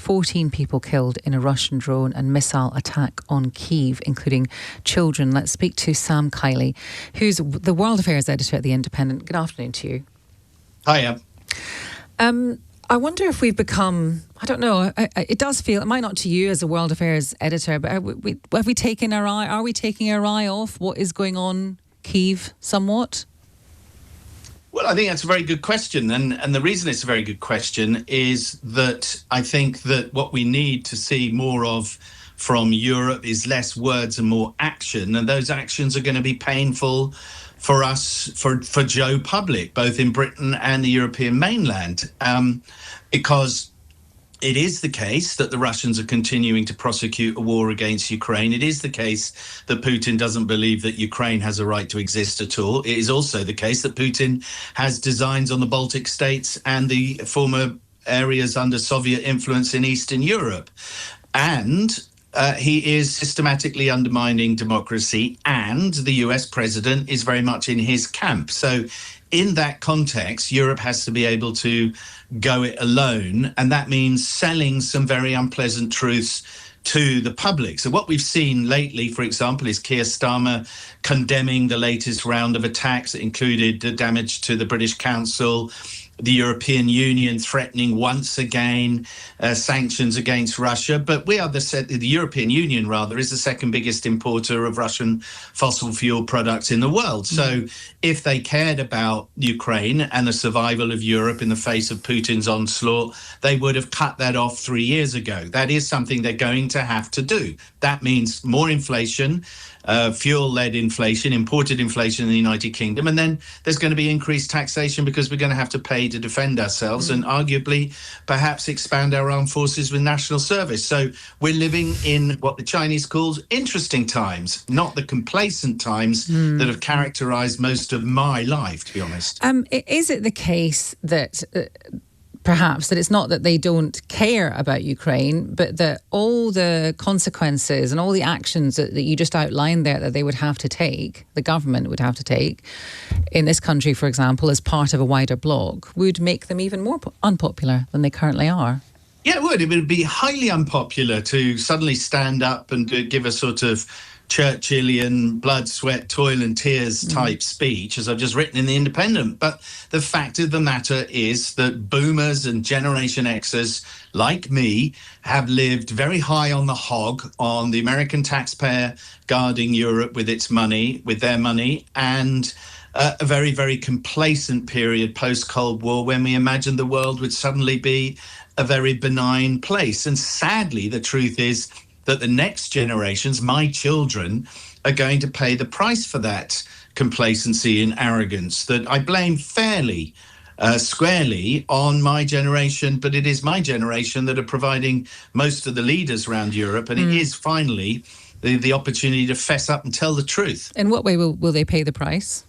14 people killed in a Russian drone and missile attack on Kyiv, including children. Let's speak to Sam Kiley, who's the World Affairs Editor at The Independent. Good afternoon to you. Hiya. I wonder if we've become, I don't know, it does feel, it might not to you as a World Affairs Editor, but have we taken our eye, are we taking our eye off what is going on Kyiv somewhat? Well, I think that's a very good question. And the reason it's a very good question is that I think that what we need to see more of from Europe is less words and more action. And those actions are going to be painful for us, for Joe Public, both in Britain and the European mainland, because it is the case that the Russians are continuing to prosecute a war against Ukraine. It is the case that Putin doesn't believe that Ukraine has a right to exist at all. It is also the case that Putin has designs on the Baltic states and the former areas under Soviet influence in Eastern Europe. And he is systematically undermining democracy, and the US president is very much in his camp. So in that context, Europe has to be able to go it alone, and that means selling some very unpleasant truths to the public. So what we've seen lately, for example, is Keir Starmer condemning the latest round of attacks that included the damage to the British Council, the European Union threatening once again sanctions against Russia. But the European Union, is the second biggest importer of Russian fossil fuel products in the world. So if they cared about Ukraine and the survival of Europe in the face of Putin's onslaught, they would have cut that off 3 years ago. That is something they're going to have to do. That means more inflation, fuel-led inflation, imported inflation in the United Kingdom, and then there's going to be increased taxation because we're going to have to pay to defend ourselves and arguably perhaps expand our armed forces with national service. So we're living in what the Chinese calls interesting times, not the complacent times that have characterized most of my life, to be honest. Is it the case that perhaps that it's not that they don't care about Ukraine, but that all the consequences and all the actions that you just outlined there that they would have to take, the government would have to take in this country, for example, as part of a wider bloc, would make them even more unpopular than they currently are? Yeah, it would. It would be highly unpopular to suddenly stand up and give a sort of Churchillian blood, sweat, toil and tears type speech, as I've just written in The Independent. But the fact of the matter is that boomers and Generation Xers like me have lived very high on the hog, on the American taxpayer guarding Europe with its money, with their money, and a very, very complacent period post-Cold War when we imagined the world would suddenly be a very benign place. And sadly, the truth is that the next generations, my children, are going to pay the price for that complacency and arrogance that I blame fairly, squarely on my generation. But it is my generation that are providing most of the leaders around Europe. And it is finally the opportunity to fess up and tell the truth. In what way will they pay the price?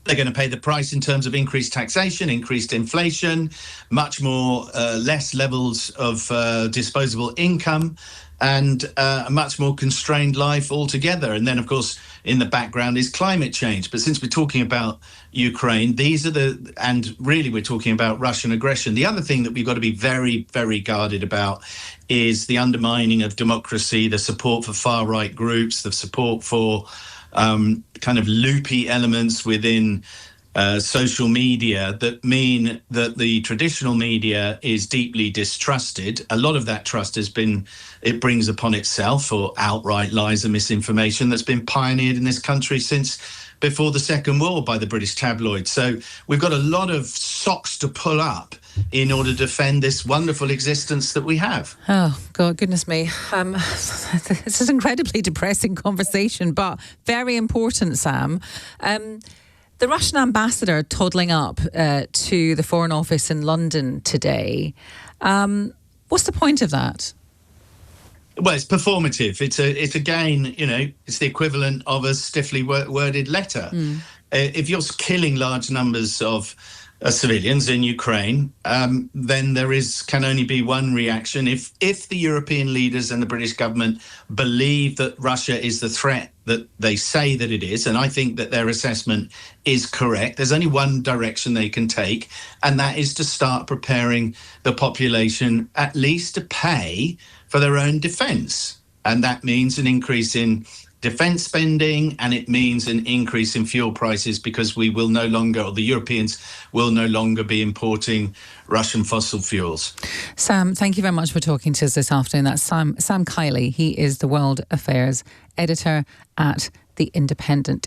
They're going to pay the price in terms of increased taxation, increased inflation, much more less levels of disposable income, and a much more constrained life altogether. And then, of course, in the background is climate change. But since we're talking about Ukraine, and really we're talking about Russian aggression. The other thing that we've got to be very, very guarded about is the undermining of democracy, the support for far-right groups, the support for kind of loopy elements within social media that mean that the traditional media is deeply distrusted. A lot of that trust it brings upon itself, or outright lies and misinformation that's been pioneered in this country since before the Second War by the British tabloids. So we've got a lot of socks to pull up in order to defend this wonderful existence that we have. Oh, God, goodness me. This is an incredibly depressing conversation, but very important, Sam. The Russian ambassador toddling up to the Foreign Office in London today. What's the point of that? Well, it's performative. It's again, it's the equivalent of a stiffly worded letter. If you're killing large numbers of civilians in Ukraine, then there can only be one reaction. If the European leaders and the British government believe that Russia is the threat that they say that it is, and I think that their assessment is correct, there's only one direction they can take, and that is to start preparing the population at least to pay for their own defence. And that means an increase in defence spending, and it means an increase in fuel prices, because we will no longer, or the Europeans will no longer be importing Russian fossil fuels. Sam, thank you very much for talking to us this afternoon. That's Sam Kiley. He is the World Affairs editor at The Independent.